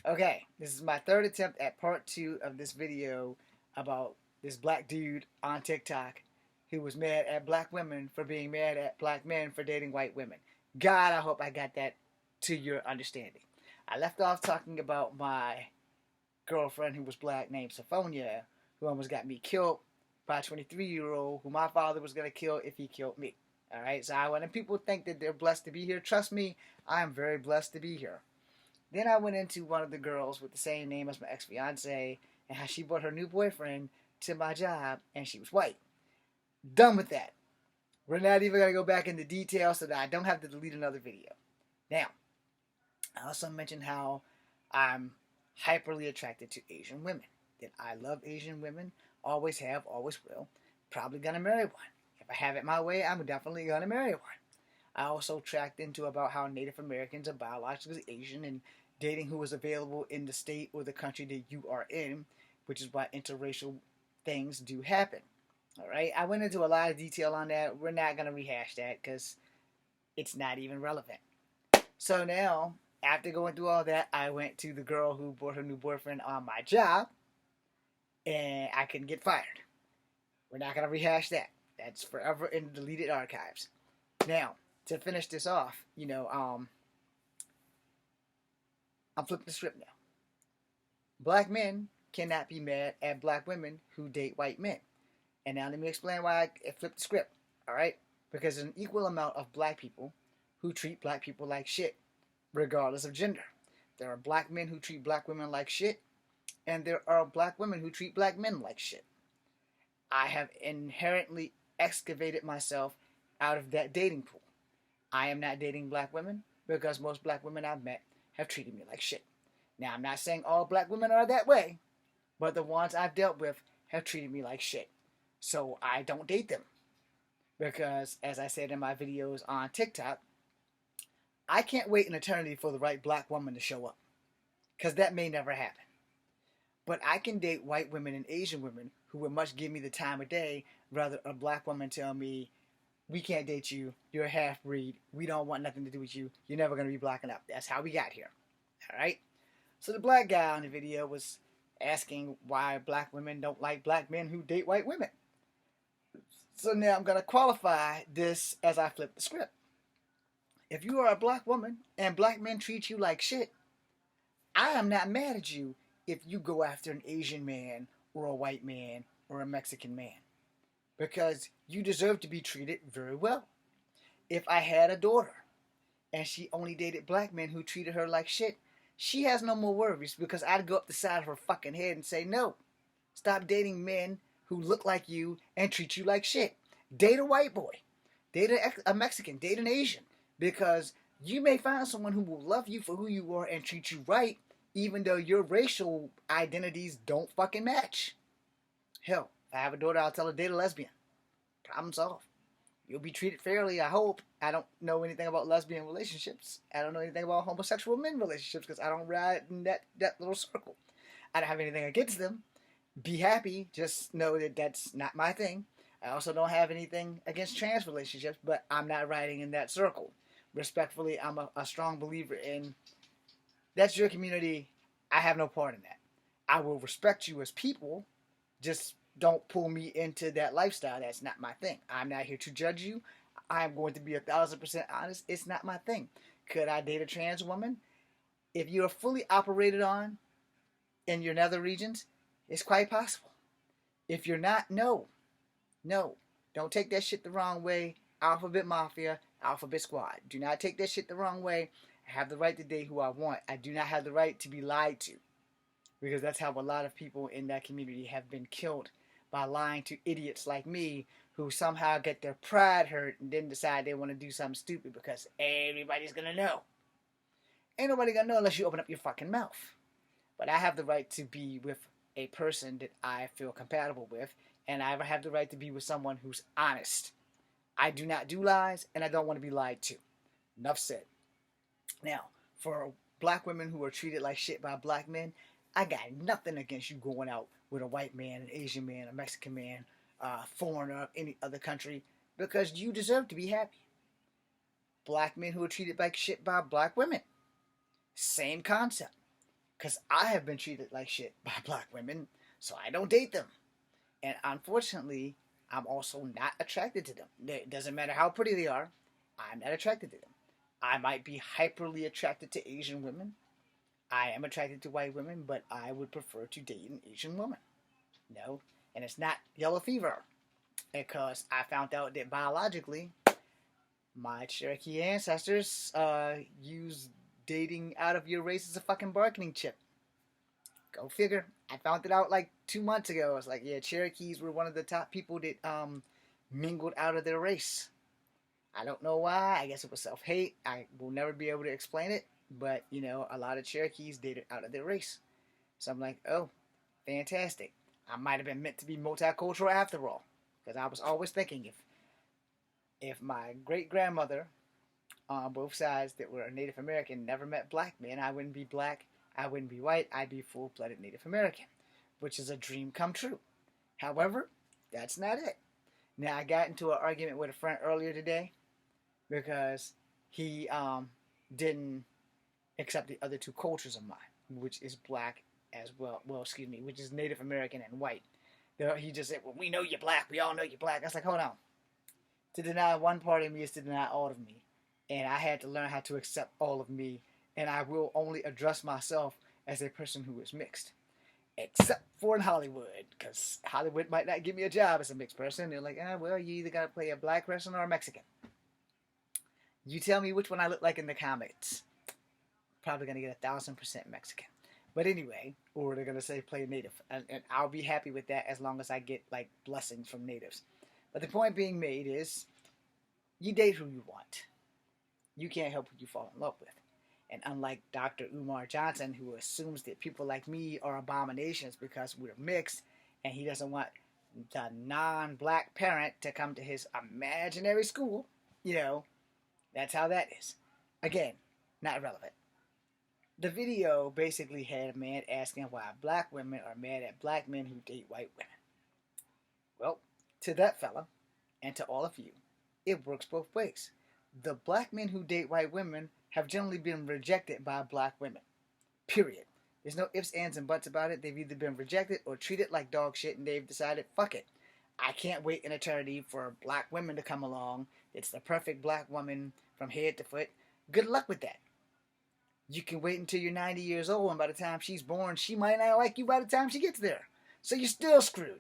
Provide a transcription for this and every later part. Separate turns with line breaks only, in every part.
Okay, this is my third attempt at part 2 of this video about this black dude on TikTok who was mad at black women for being mad at black men for dating white women. God, I hope I got that to your understanding. I left off talking about my girlfriend who was black named Sophonia, who almost got me killed by a 23-year-old who my father was going to kill if he killed me. Alright, so when people think that they're blessed to be here, trust me, I am very blessed to be here. Then I went into one of the girls with the same name as my ex-fiance and how she brought her new boyfriend to my job and she was white. Done with that. We're not even going to go back into detail so that I don't have to delete another video. Now, I also mentioned how I'm hyperly attracted to Asian women. That I love Asian women, always have, always will. Probably going to marry one. If I have it my way, I'm definitely going to marry one. I also tracked into about how Native Americans are biologically Asian and dating who is available in the state or the country that you are in, which is why interracial things do happen. Alright, I went into a lot of detail on that. We're not going to rehash that because it's not even relevant. So now, after going through all that, I went to the girl who brought her new boyfriend on my job, and I couldn't get fired. We're not going to rehash that. That's forever in the deleted archives. Now, to finish this off, I'm flipping the script now. Black men cannot be mad at black women who date white men. And now let me explain why I flipped the script, alright? Because there's an equal amount of black people who treat black people like shit, regardless of gender. There are black men who treat black women like shit, and there are black women who treat black men like shit. I have inherently excavated myself out of that dating pool. I am not dating black women because most black women I've met have treated me like shit. Now, I'm not saying all black women are that way, but the ones I've dealt with have treated me like shit. So I don't date them. Because, as I said in my videos on TikTok, I can't wait an eternity for the right black woman to show up. Because that may never happen. But I can date white women and Asian women who would much give me the time of day rather a black woman tell me, we can't date you, you're a half-breed, we don't want nothing to do with you, you're never going to be black enough. That's how we got here. Alright? So the black guy on the video was asking why black women don't like black men who date white women. So now I'm going to qualify this as I flip the script. If you are a black woman and black men treat you like shit, I am not mad at you if you go after an Asian man or a white man or a Mexican man. Because you deserve to be treated very well. If I had a daughter and she only dated black men who treated her like shit, she has no more worries because I'd go up the side of her fucking head and say, no, stop dating men who look like you and treat you like shit. Date a white boy. Date a Mexican. Date an Asian. Because you may find someone who will love you for who you are and treat you right, even though your racial identities don't fucking match. Hell, if I have a daughter, I'll tell her date a lesbian. Problem solved. You'll be treated fairly, I hope. I don't know anything about lesbian relationships. I don't know anything about homosexual men relationships because I don't ride in that little circle. I don't have anything against them. Be happy. Just know that that's not my thing. I also don't have anything against trans relationships, but I'm not riding in that circle. Respectfully, I'm a strong believer in that's your community. I have no part in that. I will respect you as people. Just don't pull me into that lifestyle. That's not my thing. I'm not here to judge you. I'm going to be 1,000% honest. It's not my thing. Could I date a trans woman? If you're fully operated on in your nether regions, it's quite possible. If you're not, no. No. Don't take that shit the wrong way. Alphabet Mafia, Alphabet Squad. Do not take that shit the wrong way. I have the right to date who I want. I do not have the right to be lied to. Because that's how a lot of people in that community have been killed by lying to idiots like me who somehow get their pride hurt and then decide they want to do something stupid because everybody's going to know. Ain't nobody going to know unless you open up your fucking mouth. But I have the right to be with a person that I feel compatible with, and I have the right to be with someone who's honest. I do not do lies, and I don't want to be lied to. Enough said. Now, for black women who are treated like shit by black men, I got nothing against you going out with a white man, an Asian man, a Mexican man, a foreigner of any other country, because you deserve to be happy. Black men who are treated like shit by black women. Same concept. Because I have been treated like shit by black women, so I don't date them. And unfortunately, I'm also not attracted to them. It doesn't matter how pretty they are, I'm not attracted to them. I might be hyperly attracted to Asian women. I am attracted to white women, but I would prefer to date an Asian woman. No, and it's not yellow fever, because I found out that biologically, my Cherokee ancestors used dating out of your race as a fucking bargaining chip. Go figure. I found it out like 2 months ago. I was like, yeah, Cherokees were one of the top people that mingled out of their race. I don't know why. I guess it was self-hate. I will never be able to explain it. But, you know, a lot of Cherokees dated out of their race. So I'm like, oh, fantastic. I might have been meant to be multicultural after all. Because I was always thinking if my great-grandmother on both sides that were Native American never met black men, I wouldn't be black, I wouldn't be white, I'd be full-blooded Native American, which is a dream come true. However, that's not it. Now, I got into an argument with a friend earlier today because he didn't accept the other two cultures of mine, which is black as well. Well, excuse me, which is Native American and white. He just said, well, we know you're black. We all know you're black. I was like, hold on. To deny one part of me is to deny all of me. And I had to learn how to accept all of me. And I will only address myself as a person who is mixed. Except for in Hollywood. Because Hollywood might not give me a job as a mixed person. They're like, well, you either got to play a black person or a Mexican. You tell me which one I look like in the comments. Probably going to get 1,000% Mexican. But anyway, or they're going to say play native. And I'll be happy with that as long as I get like blessings from natives. But the point being made is, you date who you want. You can't help who you fall in love with. And unlike Dr. Umar Johnson, who assumes that people like me are abominations because we're mixed, and he doesn't want the non-black parent to come to his imaginary school, you know, that's how that is. Again, not relevant. The video basically had a man asking why black women are mad at black men who date white women. Well, to that fella, and to all of you, it works both ways. The black men who date white women have generally been rejected by black women. Period. There's no ifs, ands, and buts about it. They've either been rejected or treated like dog shit, and they've decided, fuck it. I can't wait an eternity for black women to come along. It's the perfect black woman from head to foot. Good luck with that. You can wait until you're 90 years old, and by the time she's born, she might not like you by the time she gets there. So you're still screwed.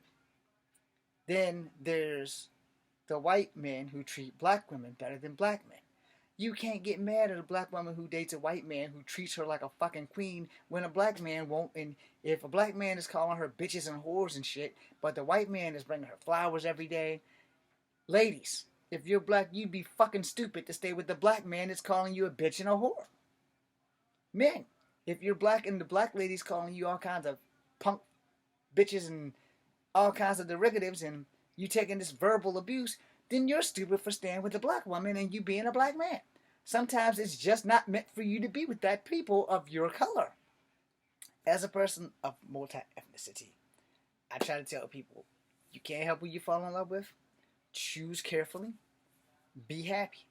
Then there's the white men who treat black women better than black men. You can't get mad at a black woman who dates a white man who treats her like a fucking queen when a black man won't. And if a black man is calling her bitches and whores and shit, but the white man is bringing her flowers every day. Ladies, if you're black, you'd be fucking stupid to stay with the black man that's calling you a bitch and a whore. Men, if you're black and the black lady's calling you all kinds of punk bitches and all kinds of derogatives and you taking this verbal abuse, then you're stupid for staying with a black woman and you being a black man. Sometimes it's just not meant for you to be with that people of your color. As a person of multi-ethnicity, I try to tell people, you can't help who you fall in love with. Choose carefully. Be happy.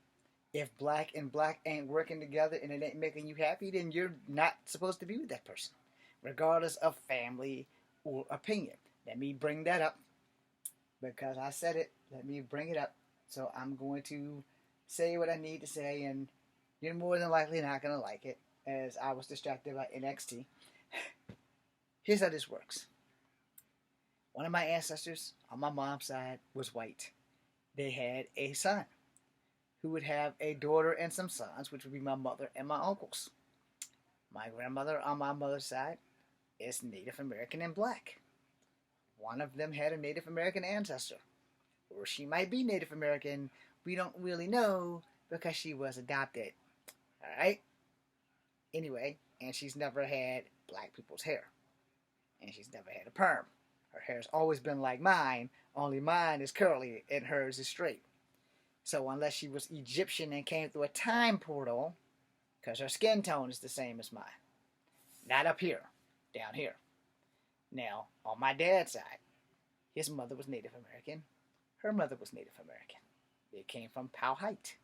If black and black ain't working together and it ain't making you happy, then you're not supposed to be with that person, regardless of family or opinion. Let me bring that up because I said it. Let me bring it up. So I'm going to say what I need to say, and you're more than likely not going to like it, as I was distracted by NXT. Here's how this works. One of my ancestors on my mom's side was white. They had a son who would have a daughter and some sons, which would be my mother and my uncles. My grandmother on my mother's side is Native American and black. One of them had a Native American ancestor. Or she might be Native American. We don't really know because she was adopted. Alright? Anyway, and she's never had black people's hair. And she's never had a perm. Her hair's always been like mine, only mine is curly and hers is straight. So unless she was Egyptian and came through a time portal, because her skin tone is the same as mine. Not up here, down here. Now, on my dad's side, his mother was Native American. Her mother was Native American. They came from Powhite,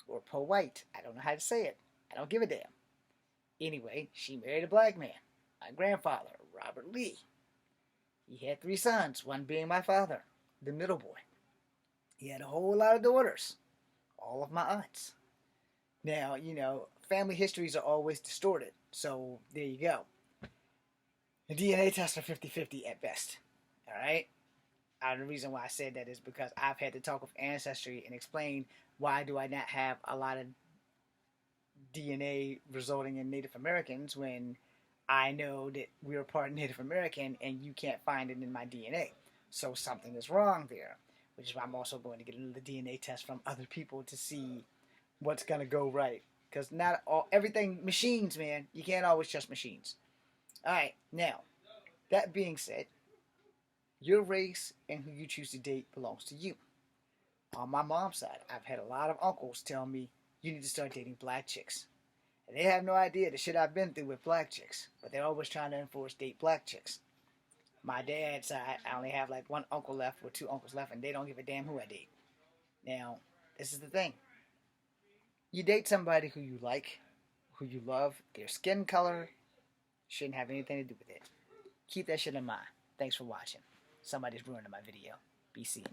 or White. I don't know how to say it. I don't give a damn. Anyway, she married a black man. My grandfather, Robert Lee, he had 3 sons, one being my father, the middle boy. He had a whole lot of daughters, all of my aunts. Now, family histories are always distorted, so there you go. The DNA tests are 50-50 at best, all right? The reason why I said that is because I've had to talk with Ancestry and explain why do I not have a lot of DNA resulting in Native Americans when I know that we're part Native American and you can't find it in my DNA. So something is wrong there, which is why I'm also going to get another DNA test from other people to see what's going to go right. Because not everything, machines, man, you can't always trust machines. Alright, now, that being said, your race and who you choose to date belongs to you. On my mom's side, I've had a lot of uncles tell me, you need to start dating black chicks. And they have no idea the shit I've been through with black chicks, but they're always trying to enforce date black chicks. My dad's side, I only have like 1 uncle left or 2 uncles left, and they don't give a damn who I date. Now, this is the thing. You date somebody who you like, who you love, their skin color shouldn't have anything to do with it. Keep that shit in mind. Thanks for watching. Somebody's ruining my video. Be seen.